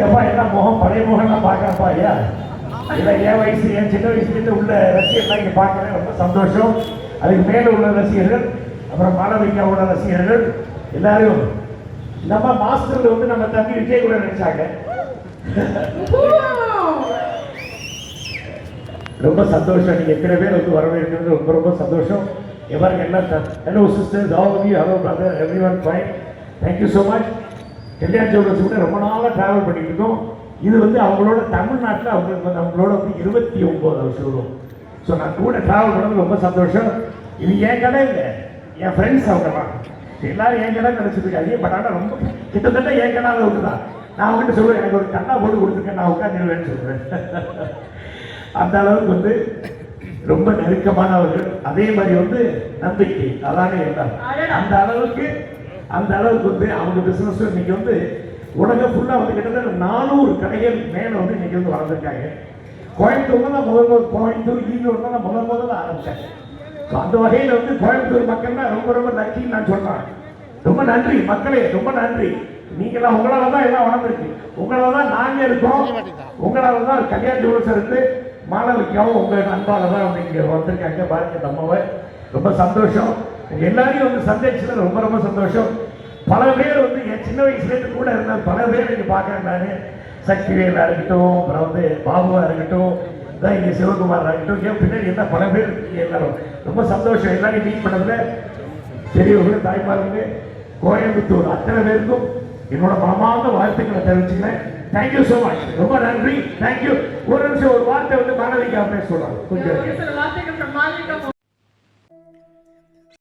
அப்பா என்ன முகம் பழைய முகம்லாம் பார்க்குறப்பா ஐயா இல்லை என் வயசு என் சின்ன வயசுலேருந்து உள்ள ரசிகர்லாம் இங்கே பார்க்குறேன் ரொம்ப சந்தோஷம். அதுக்கு மேலே உள்ள ரசிகர்கள் அப்புறம் மாளவிகாவோட ரசிகர்கள் எல்லாரும் நம்ம மாஸ்டர்ல வந்து நம்ம தம்பி விஜய் கூட நினைச்சாங்க. ரொம்ப சந்தோஷம். நீங்க எத்தனை பேர் வந்து வரவேற்கிறது ரொம்ப ரொம்ப சந்தோஷம். எவருக்கு எல்லாம் hello sisters, all of you, hello brother, everyone fine, thank you so much. Kalyan jewellers கூட ரொம்ப நாளாக ட்ராவல் பண்ணிட்டு இருக்கோம். இது வந்து அவங்களோட தமிழ்நாட்டில் அவங்களுக்கு வந்து அவங்களோட வந்து 29வது ஷோரூம். ஸோ நான் கூட ட்ராவல் பண்ணது ரொம்ப சந்தோஷம். இது என் கடை இல்லை, என் ஃப்ரெண்ட்ஸ் அவங்கலாம் எல்லாரும் என் கடை நினச்சிருக்காங்க. பட் ஆனால் ரொம்ப கிட்டத்தட்ட என் கடை அளவுக்கு தான். நான் அவங்ககிட்ட சொல்லுவேன், எனக்கு ஒரு கண்ணா போட்டு கொடுத்துருக்கேன், நான் உட்காந்துருவேன்னு சொல்லுவேன். அந்த அளவுக்கு வந்து ரொம்ப நெருக்கமானவர்கள். அதே மாதிரி வந்து நம்பிக்கை, அதானே எல்லாம் அந்த அளவுக்கு வந்து அவங்க பிசினஸ் இன்னைக்கு வந்து உலகம் ஃபுல்லாக வந்து கிட்டத்தட்ட 400 கடைகள் மேலே வந்து இன்னைக்கு வந்து வளர்ந்துருக்காங்க. கோயம்புத்தூர்ல தான் கோயம்புத்தூர் ஈரோடு தான் முதல்ல ஆரம்பிச்சாங்க. ஸோ அந்த வகையில் வந்து கோயம்புத்தூர் மக்கள்னா ரொம்ப ரொம்ப நன்றின்னு நான் சொல்றேன். ரொம்ப நன்றி மக்களே, ரொம்ப நன்றி. நீங்களாம் உங்களால தான் எல்லாம் வளர்ந்துருக்கு, உங்களால தான் நாங்கள் இருக்கோம், உங்களால தான் கல்யாண ஜுவல்லர்ஸ் இருந்து மாணவிக்காவும் உங்கள் அன்பால தான் வந்து இங்கே வந்திருக்காங்க. பாருங்க நம்மவை ரொம்ப சந்தோஷம். எல்லாரையும் வந்து சந்திச்சதுல ரொம்ப ரொம்ப சந்தோஷம். பல பேர் வந்து என் சின்ன வயசுலேருந்து கூட இருந்த பல பேர் இங்கே பார்க்குறேன். நான் சக்திவேலா இருக்கட்டும், அப்புறம் வந்து பாபுவா இருக்கட்டும், இதான் இங்கே சிவகுமார் இருக்கட்டும், ஏன் பின்னாடி என்ன பல பேர் இருக்கீங்க. எல்லாரும் ரொம்ப சந்தோஷம். எல்லாரையும் மீட் பண்ணதுல பெரியவர்கள், தாய்மார்கள், கோயம்புத்தூர் அத்தனை பேருக்கும் என்னோட மனமார்ந்த வாழ்த்துக்களை தெரிவிச்சுக்கிறேன். தேங்க்யூ ஸோ மச், ரொம்ப நன்றி, தேங்க்யூ. ஒரு நிமிஷம் ஒரு வார்த்தை வந்து மாளவிகா பேச சொல்றாங்க. கொஞ்சம்